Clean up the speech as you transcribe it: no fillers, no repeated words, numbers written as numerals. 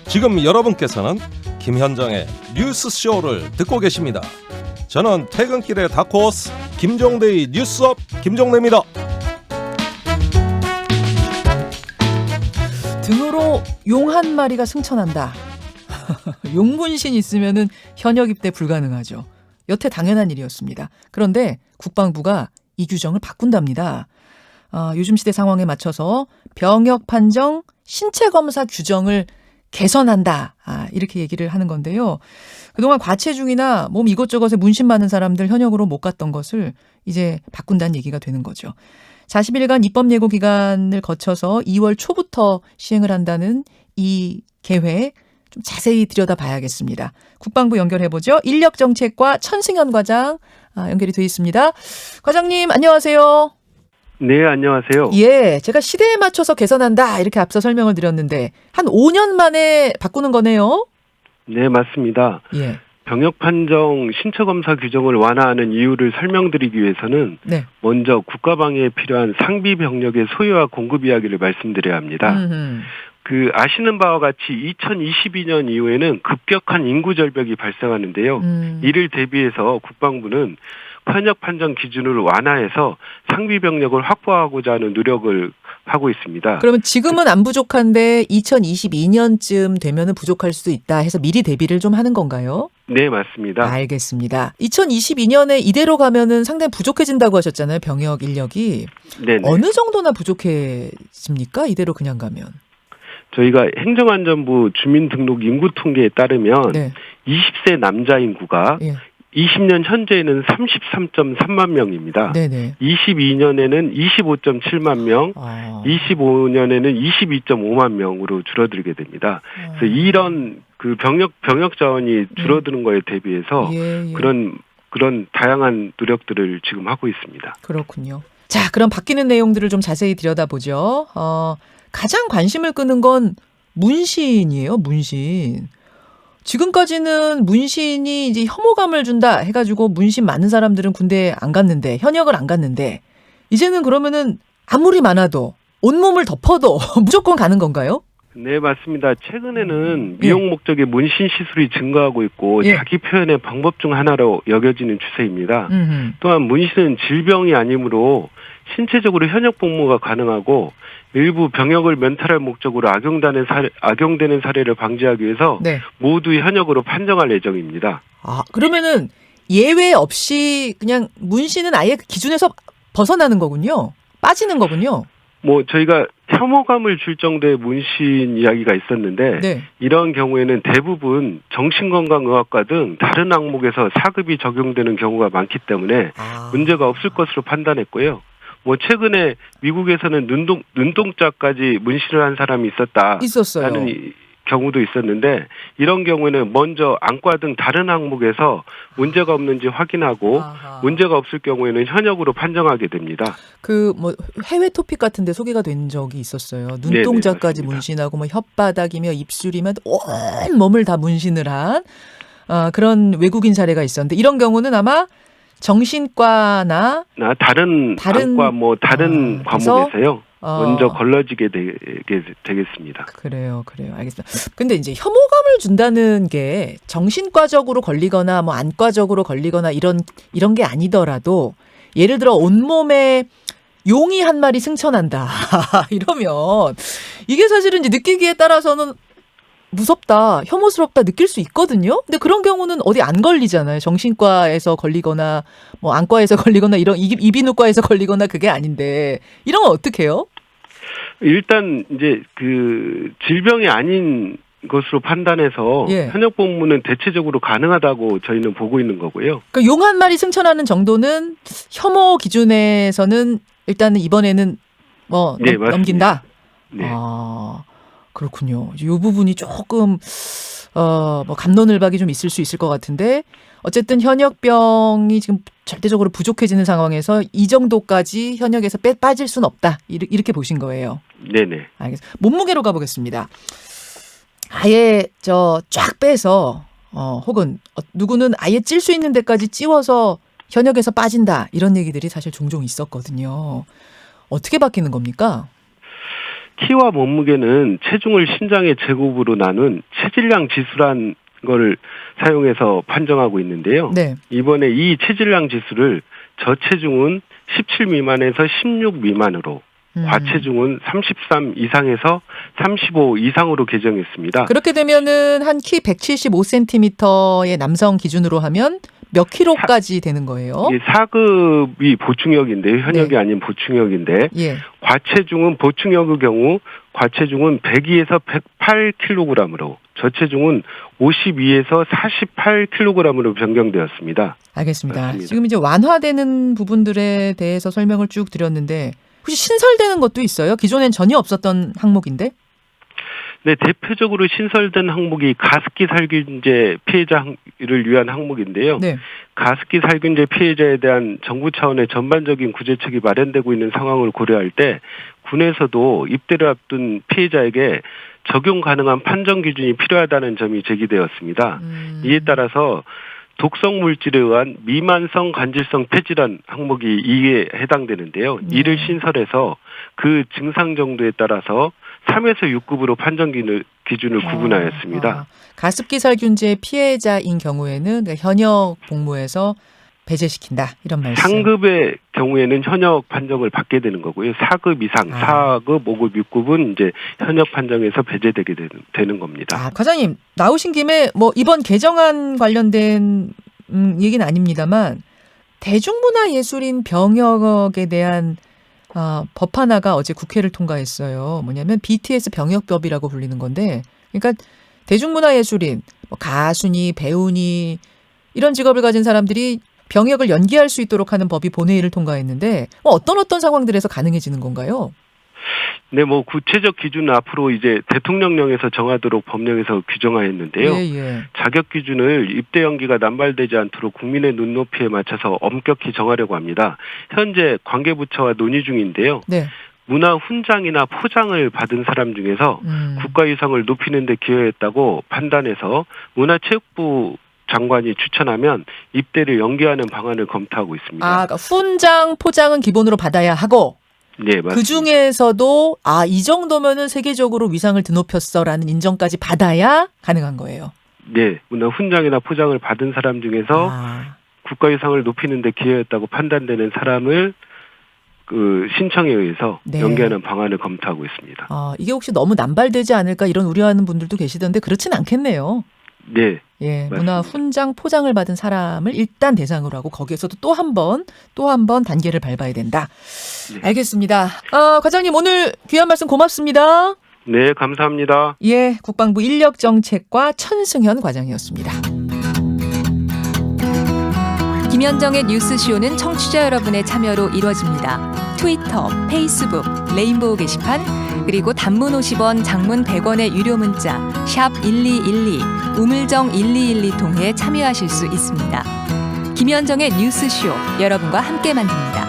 지금 여러분께서는 김현정의 뉴스쇼를 듣고 계십니다. 저는 퇴근길의 다크호스 김종대의 뉴스업 김종대입니다. 등으로 용 한 마리가 승천한다. 용문신 있으면은 현역 입대 불가능하죠. 여태 당연한 일이었습니다. 그런데 국방부가 이 규정을 바꾼답니다. 요즘 시대 상황에 맞춰서 병역 판정 신체 검사 규정을 개선한다. 이렇게 얘기를 하는 건데요. 그동안 과체중이나 몸 이것저것에 문신 많은 사람들 현역으로 못 갔던 것을 이제 바꾼다는 얘기가 되는 거죠. 40일간 입법 예고 기간을 거쳐서 2월 초부터 시행을 한다는 이 계획 좀 자세히 들여다봐야겠습니다. 국방부 연결해보죠. 인력정책과 천승현 과장 연결이 돼 있습니다. 과장님 안녕하세요. 네, 안녕하세요. 예, 제가 시대에 맞춰서 개선한다 이렇게 앞서 설명을 드렸는데 한 5년 만에 바꾸는 거네요. 네, 맞습니다. 예. 병역 판정 신체 검사 규정을 완화하는 이유를 설명드리기 위해서는 네. 먼저 국가방위에 필요한 상비 병력의 소요와 공급 이야기를 말씀드려야 합니다. 아시는 바와 같이 2022년 이후에는 급격한 인구 절벽이 발생하는데요. 이를 대비해서 국방부는 현역 판정 기준을 완화해서 상비 병력을 확보하고자 하는 노력을 하고 있습니다. 그러면 지금은 안 부족한데 2022년쯤 되면은 부족할 수도 있다 해서 미리 대비를 좀 하는 건가요? 네, 맞습니다. 알겠습니다. 2022년에 이대로 가면은 상당히 부족해진다고 하셨잖아요. 병역 인력이. 네. 어느 정도나 부족해집니까? 이대로 그냥 가면. 저희가 행정안전부 주민등록 인구 통계에 따르면 네. 20세 남자 인구가 예. 20년 현재에는 33.3만 명입니다. 네네. 22년에는 25.7만 명, 25년에는 22.5만 명으로 줄어들게 됩니다. 그래서 이런 병역 자원이 줄어드는 거에 대비해서 예. 그런 다양한 노력들을 지금 하고 있습니다. 그렇군요. 자, 그럼 바뀌는 내용들을 좀 자세히 들여다보죠. 가장 관심을 끄는 건 문신이에요. 문신. 지금까지는 문신이 이제 혐오감을 준다 해가지고 문신 많은 사람들은 군대에 안 갔는데 현역을 안 갔는데 이제는 그러면은 아무리 많아도 온몸을 덮어도 무조건 가는 건가요? 네, 맞습니다. 최근에는 미용 목적의 문신 시술이 증가하고 있고 자기 표현의 방법 중 하나로 여겨지는 추세입니다. 또한 문신은 질병이 아니므로 신체적으로 현역 복무가 가능하고 일부 병역을 면탈할 목적으로 악용되는 사례를 방지하기 위해서 모두 현역으로 판정할 예정입니다. 그러면은 예외 없이 그냥 문신은 아예 기준에서 벗어나는 거군요. 빠지는 거군요. 저희가 혐오감을 줄 정도의 문신 이야기가 있었는데 이런 경우에는 대부분 정신건강의학과 등 다른 항목에서 사급이 적용되는 경우가 많기 때문에 문제가 없을 것으로 판단했고요. 최근에 미국에서는 눈동자까지 문신을 한 사람이 있었다라는 경우도 있었는데 이런 경우에는 먼저 안과 등 다른 항목에서 문제가 없는지 확인하고 문제가 없을 경우에는 현역으로 판정하게 됩니다. 해외 토픽 같은데 소개가 된 적이 있었어요. 눈동자까지 문신하고 혓바닥이며 입술이며 온 몸을 다 문신을 한 그런 외국인 사례가 있었는데 이런 경우는 아마 정신과나 다른 안과 다른 과목에서요. 먼저 걸러지게 되겠습니다. 그래요. 알겠습니다. 근데 이제 혐오감을 준다는 게 정신과적으로 걸리거나 안과적으로 걸리거나 이런 게 아니더라도 예를 들어 온몸에 용이 한 마리 승천한다. 이러면 이게 사실은 이제 느끼기에 따라서는 무섭다, 혐오스럽다 느낄 수 있거든요. 근데 그런 경우는 어디 안 걸리잖아요. 정신과에서 걸리거나 안과에서 걸리거나 이런 이비인후과에서 걸리거나 그게 아닌데 이런 건 어떻게 해요? 일단 이제 질병이 아닌 것으로 판단해서 현역 복무는 대체적으로 가능하다고 저희는 보고 있는 거고요. 그러니까 용 한 마리 승천하는 정도는 혐오 기준에서는 일단은 이번에는 넘긴다. 네. 그렇군요. 이 부분이 조금 갑론을박이 좀 있을 수 있을 것 같은데 어쨌든 현역병이 지금 절대적으로 부족해지는 상황에서 이 정도까지 현역에서 빠질 수는 없다. 이렇게 보신 거예요. 네네. 알겠습니다. 몸무게로 가보겠습니다. 아예 쫙 빼서 혹은 누구는 아예 찔 수 있는 데까지 찌워서 현역에서 빠진다. 이런 얘기들이 사실 종종 있었거든요. 어떻게 바뀌는 겁니까? 키와 몸무게는 체중을 신장의 제곱으로 나눈 체질량 지수란 걸 사용해서 판정하고 있는데요. 네. 이번에 이 체질량 지수를 저체중은 17 미만에서 16 미만으로 과체중은 33 이상에서 35 이상으로 개정했습니다. 그렇게 되면은 한 키 175cm의 남성 기준으로 하면 몇 킬로까지 되는 거예요? 이 4급이 보충역인데요. 현역이 네. 아닌 보충역인데 예. 과체중은 보충역의 경우 과체중은 102에서 108kg으로 저체중은 52에서 48kg으로 변경되었습니다. 알겠습니다. 맞습니다. 지금 이제 완화되는 부분들에 대해서 설명을 쭉 드렸는데 혹시 신설되는 것도 있어요? 기존엔 전혀 없었던 항목인데? 네, 대표적으로 신설된 항목이 가습기 살균제 피해자를 위한 항목인데요. 네. 가습기 살균제 피해자에 대한 정부 차원의 전반적인 구제책이 마련되고 있는 상황을 고려할 때 군에서도 입대를 앞둔 피해자에게 적용 가능한 판정 기준이 필요하다는 점이 제기되었습니다. 이에 따라서 독성 물질에 의한 미만성 간질성 폐질환 항목이 이에 해당되는데요. 이를 신설해서 그 증상 정도에 따라서 3에서 6급으로 판정 기준을 구분하였습니다. 가습기 살균제 피해자인 경우에는 현역 복무에서 배제시킨다 이런 말씀. 상급의 경우에는 현역 판정을 받게 되는 거고요. 4급 이상, 4급, 5급, 6급은 이제 현역 판정에서 배제되게 되는 겁니다. 과장님 나오신 김에 뭐 이번 개정안 관련된 얘기는 아닙니다만 대중문화예술인 병역에 대한 법 하나가 어제 국회를 통과했어요. 뭐냐면 BTS 병역법이라고 불리는 건데, 그러니까 대중문화예술인, 뭐 가수니 배우니 이런 직업을 가진 사람들이 병역을 연기할 수 있도록 하는 법이 본회의를 통과했는데 어떤 상황들에서 가능해지는 건가요? 네, 뭐 구체적 기준은 앞으로 이제 대통령령에서 정하도록 법령에서 규정하였는데요. 예. 자격 기준을 입대 연기가 남발되지 않도록 국민의 눈높이에 맞춰서 엄격히 정하려고 합니다. 현재 관계부처와 논의 중인데요. 네. 문화 훈장이나 포장을 받은 사람 중에서 국가위상을 높이는 데 기여했다고 판단해서 문화체육부 장관이 추천하면 입대를 연기하는 방안을 검토하고 있습니다. 그러니까 훈장, 포장은 기본으로 받아야 하고 네, 맞습니다. 그 중에서도 이 정도면은 세계적으로 위상을 드높였어라는 인정까지 받아야 가능한 거예요. 네, 문화 훈장이나 포장을 받은 사람 중에서 국가위상을 높이는 데 기여했다고 판단되는 사람을 그 신청에 의해서 연기하는 방안을 검토하고 있습니다. 이게 혹시 너무 남발되지 않을까 이런 우려하는 분들도 계시던데 그렇진 않겠네요. 네. 예, 맞습니다. 문화 훈장 포장을 받은 사람을 일단 대상으로 하고 거기에서도 또 한 번 단계를 밟아야 된다. 네. 알겠습니다. 과장님 오늘 귀한 말씀 고맙습니다. 네, 감사합니다. 예, 국방부 인력정책과 천승현 과장이었습니다. 김현정의 뉴스쇼는 청취자 여러분의 참여로 이루어집니다. 트위터, 페이스북, 레인보우 게시판, 그리고 단문 50원, 장문 100원의 유료 문자 샵 1212, 우물정 1212 통해 참여하실 수 있습니다. 김현정의 뉴스쇼, 여러분과 함께 만듭니다.